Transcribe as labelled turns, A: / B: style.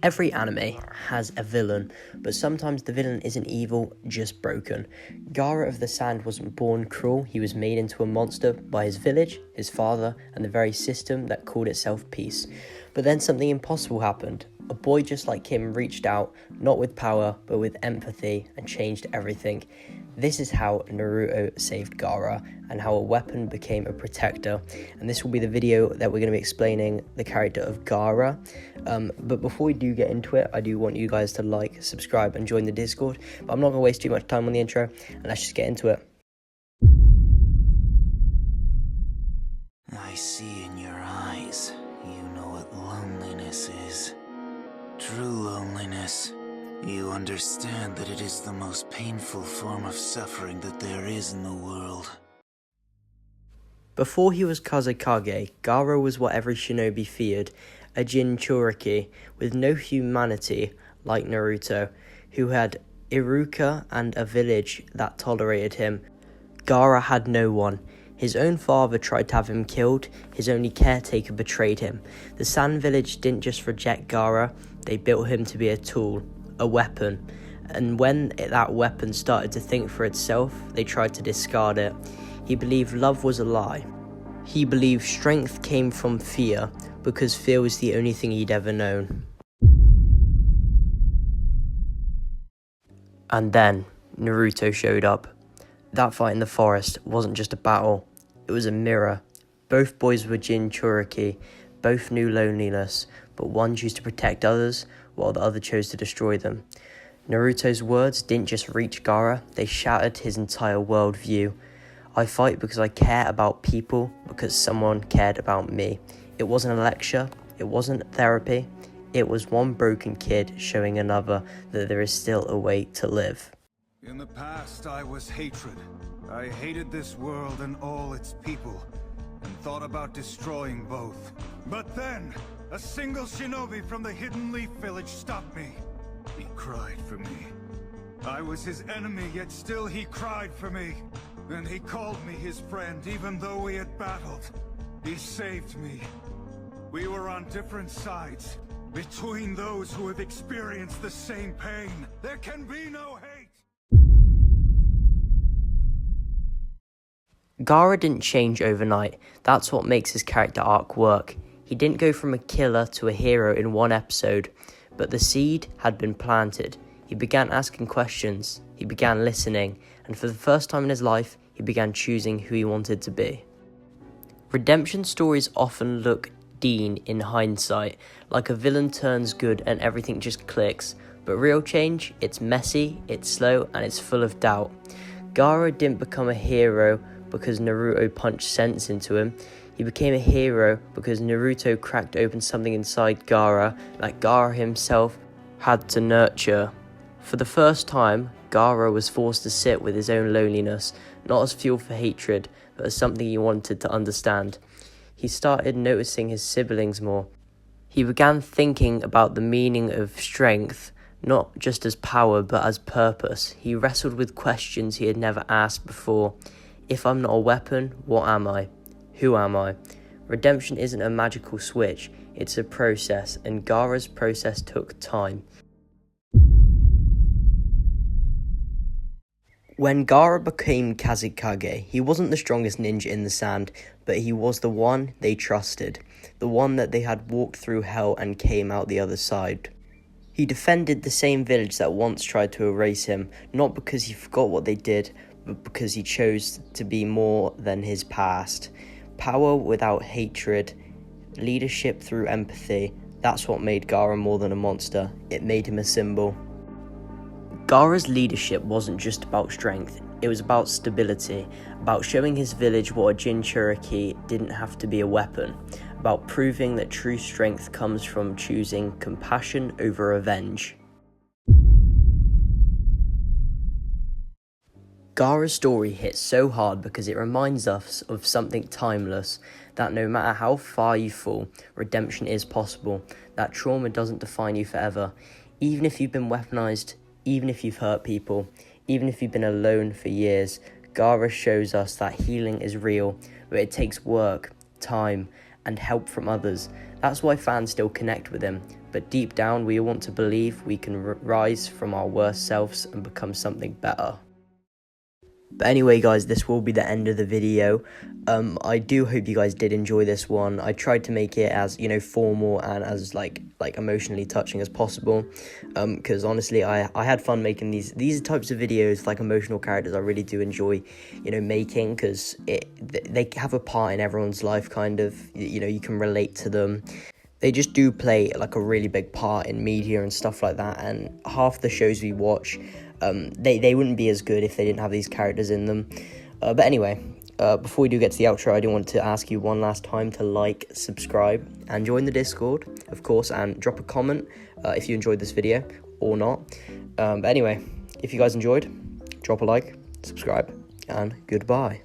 A: Every anime has a villain, but sometimes the villain isn't evil, just broken. Gaara of the Sand wasn't born cruel, he was made into a monster by his village, his father, and the very system that called itself peace. But then something impossible happened. A boy just like him reached out, not with power, but with empathy, and changed everything. This is how Naruto saved Gaara, and how a weapon became a protector. And this will be the video that we're going to be explaining the character of Gaara. But before we do get into it, I do want you guys to like, subscribe, and join the Discord. But I'm not going to waste too much time on the intro, and let's just get into it.
B: I see in your eyes, you know what loneliness is. True loneliness. You understand that it is the most painful form of suffering that there is in the world.
A: Before he was Kazekage, Gaara was what every shinobi feared, a Jinchuriki with no humanity like Naruto, who had Iruka and a village that tolerated him. Gaara had no one. His own father tried to have him killed, his only caretaker betrayed him. The Sand Village didn't just reject Gaara, they built him to be a tool, a weapon. And when that weapon started to think for itself, they tried to discard it. He believed love was a lie. He believed strength came from fear, because fear was the only thing he'd ever known. And then, Naruto showed up. That fight in the forest wasn't just a battle, it was a mirror. Both boys were Jinchuriki, both knew loneliness, but one chose to protect others, while the other chose to destroy them. Naruto's words didn't just reach Gaara, they shattered his entire worldview. I fight because I care about people, because someone cared about me. It wasn't a lecture, it wasn't therapy, it was one broken kid showing another that there is still a way to live.
C: In the past, I was hatred. I hated this world and all its people, and thought about destroying both. But then, a single shinobi from the Hidden Leaf Village stopped me. He cried for me. I was his enemy, yet still he cried for me. And he called me his friend, even though we had battled. He saved me. We were on different sides. Between those who have experienced the same pain, there can be no hate.
A: Gaara didn't change overnight. That's what makes his character arc work. He didn't go from a killer to a hero in one episode, but the seed had been planted. He began asking questions, he began listening, and for the first time in his life, he began choosing who he wanted to be. Redemption stories often look Dean in hindsight, like a villain turns good and everything just clicks, but real change, it's messy, it's slow, and it's full of doubt. Gaara didn't become a hero because Naruto punched sense into him. He became a hero because Naruto cracked open something inside Gaara that Gaara himself had to nurture. For the first time, Gaara was forced to sit with his own loneliness, not as fuel for hatred, but as something he wanted to understand. He started noticing his siblings more. He began thinking about the meaning of strength, not just as power, but as purpose. He wrestled with questions he had never asked before. If I'm not a weapon, what am I? Who am I? Redemption isn't a magical switch, it's a process, and Gaara's process took time. When Gaara became Kazekage, he wasn't the strongest ninja in the sand, but he was the one they trusted, the one that they had walked through hell and came out the other side. He defended the same village that once tried to erase him, not because he forgot what they did, but because he chose to be more than his past. Power without hatred, leadership through empathy, that's what made Gaara more than a monster, it made him a symbol. Gaara's leadership wasn't just about strength, it was about stability, about showing his village what a Jinchuriki didn't have to be a weapon, about proving that true strength comes from choosing compassion over revenge. Gaara's story hits so hard because it reminds us of something timeless, that no matter how far you fall, redemption is possible, that trauma doesn't define you forever, even if you've been weaponized, even if you've hurt people, even if you've been alone for years. Gaara shows us that healing is real, but it takes work, time, and help from others. That's why fans still connect with him, but deep down we all want to believe we can rise from our worst selves and become something better. But anyway guys, this will be the end of the video. I do hope you guys did enjoy this one. I tried to make it as, you know, formal and as like emotionally touching as possible, because honestly I had fun making these types of videos. Like emotional characters I really do enjoy, you know, making, because they have a part in everyone's life, kind of, you know, you can relate to them. They just do play like a really big part in media and stuff like that, and half the shows we watch, they wouldn't be as good if they didn't have these characters in them. But anyway, before we do get to the outro, I do want to ask you one last time to like, subscribe, and join the Discord, of course, and drop a comment if you enjoyed this video or not. But anyway, if you guys enjoyed, drop a like, subscribe, and goodbye.